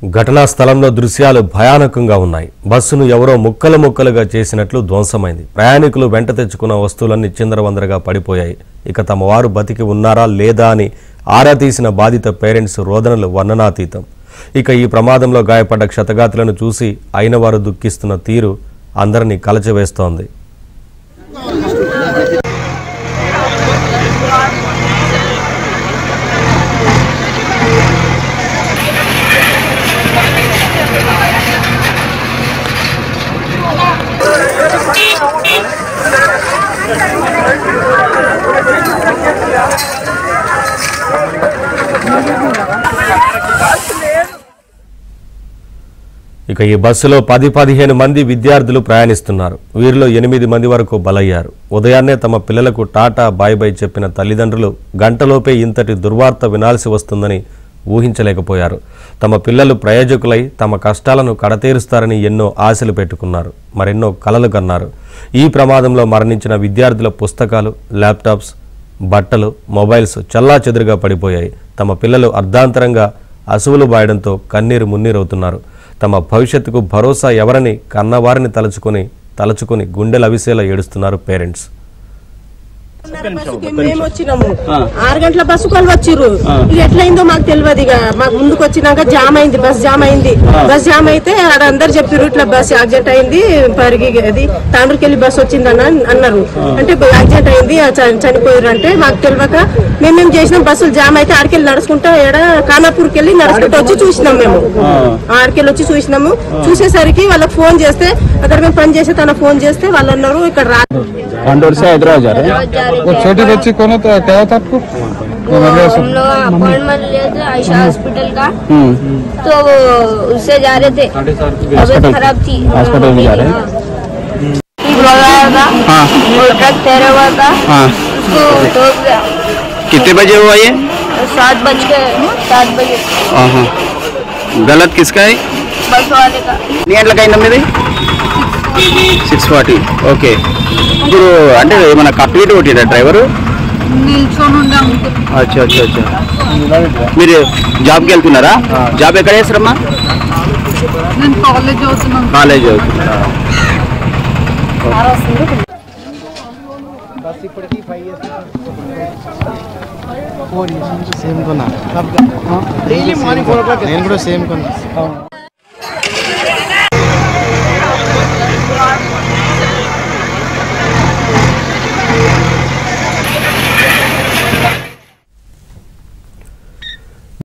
ఘటనా స్థలంలో దృశ్యాలు భయానకంగా ఉన్నాయి. బస్సును ఎవరో ముక్కలు ముక్కలుగా చేసినట్లు ధ్వంసమైంది. ప్రయాణికులు వెంట తెచ్చుకున్న వస్తువులన్నీ చిందరవందరగా పడిపోయాయి. ఇక తమ వారు బతికి ఉన్నారా లేదా అని ఆరా తీసిన బాధిత పేరెంట్స్ రోదనలు వర్ణనాతీతం. ఇక ఈ ప్రమాదంలో గాయపడ్డ క్షతగాతులను చూసి అయిన వారు దుఃఖిస్తున్న తీరు అందరినీ కలచివేస్తోంది. ఇక ఈ బస్సులో 10-15 మంది విద్యార్థులు ప్రయాణిస్తున్నారు. వీరిలో 8 మంది వరకు బలయ్యారు. ఉదయాన్నే తమ పిల్లలకు టాటా బాయ్ బాయ్ చెప్పిన తల్లిదండ్రులు గంటలోపే ఇంతటి దుర్వార్త వినాల్సి వస్తుందని ఊహించలేకపోయారు. తమ పిల్లలు ప్రయోజకులై తమ కష్టాలను కడతీరుస్తారని ఎన్నో ఆశలు పెట్టుకున్నారు, మరెన్నో కలలు కన్నారు. ఈ ప్రమాదంలో మరణించిన విద్యార్థుల పుస్తకాలు, ల్యాప్టాప్స్, బట్టలు, మొబైల్స్ చెల్లాచెదురుగా పడిపోయాయి. తమ పిల్లలు అర్ధాంతరంగా అసువులు బాయడంతో కన్నీరు మున్నీరవుతున్నారు. తమ భవిష్యత్తుకు భరోసా ఎవరని కన్నవారిని తలచుకొని గుండెలు అవిసేలా ఏడుస్తున్నారు పేరెంట్స్. మేము వచ్చినాము 6 గంటల బస్సు వాళ్ళు వచ్చిర్రు. ఇక ఎట్లయిందో మాకు తెలియదు. ఇక మాకు ముందుకు వచ్చినాక జామ్ అయింది, బస్ జామ్ అయింది. బస్ జామ్ అయితే అందరు చెప్పారు ఇట్లా బస్ యాక్సిడెంట్ అయింది, పరిగి అది తాండ్రుకెళ్ళి బస్ వచ్చిందని అన్నారు. అంటే యాక్సిడెంట్ అయింది, చనిపోయారు అంటే మాకు తెలియక మేమేం చేసినాం, బస్సులు జామ్ అయితే ఆడికెళ్ళి నడుచుకుంటా ఖానాపూర్కి వెళ్ళి నడుచుకుంటూ వచ్చి చూసినాం. మేము ఆడికెళ్ళి వచ్చి చూసినాము. చూసేసరికి వాళ్ళకి ఫోన్ చేస్తే అక్కడ మేము పని చేసే తన ఫోన్ చేస్తే వాళ్ళు అన్నారు ఇక్కడ రా वो छोटी बच्ची कौन है? तो क्या था आपको? हम लोग अपॉइंटमेंट लिए थे आयशा हॉस्पिटल का, तो वो उससे जा रहे थे, तबीयत खराब थी, हॉस्पिटल में जा रहे हैं। ट्रक ठहरा हुआ था, उसको ठोक गया। कितने बजे हुआ ये? 7 बजे। गलत किसका है? बस वाले का। ఎట్లా అయింది? 6:40. ఓకే. ఇప్పుడు అంటే ఏమన్నా కంప్లీట్ కొట్టిరా డ్రైవరు? అచ్చా అచ్చా అచ్చా. మీరు జాబ్కి వెళ్తున్నారా? జాబ్ ఎక్కడ చేస్తారమ్మా? కాలేజ్ చదువుతున్నా. సేమ్ కొన్నా, నేను కూడా సేమ్ కొన్నా.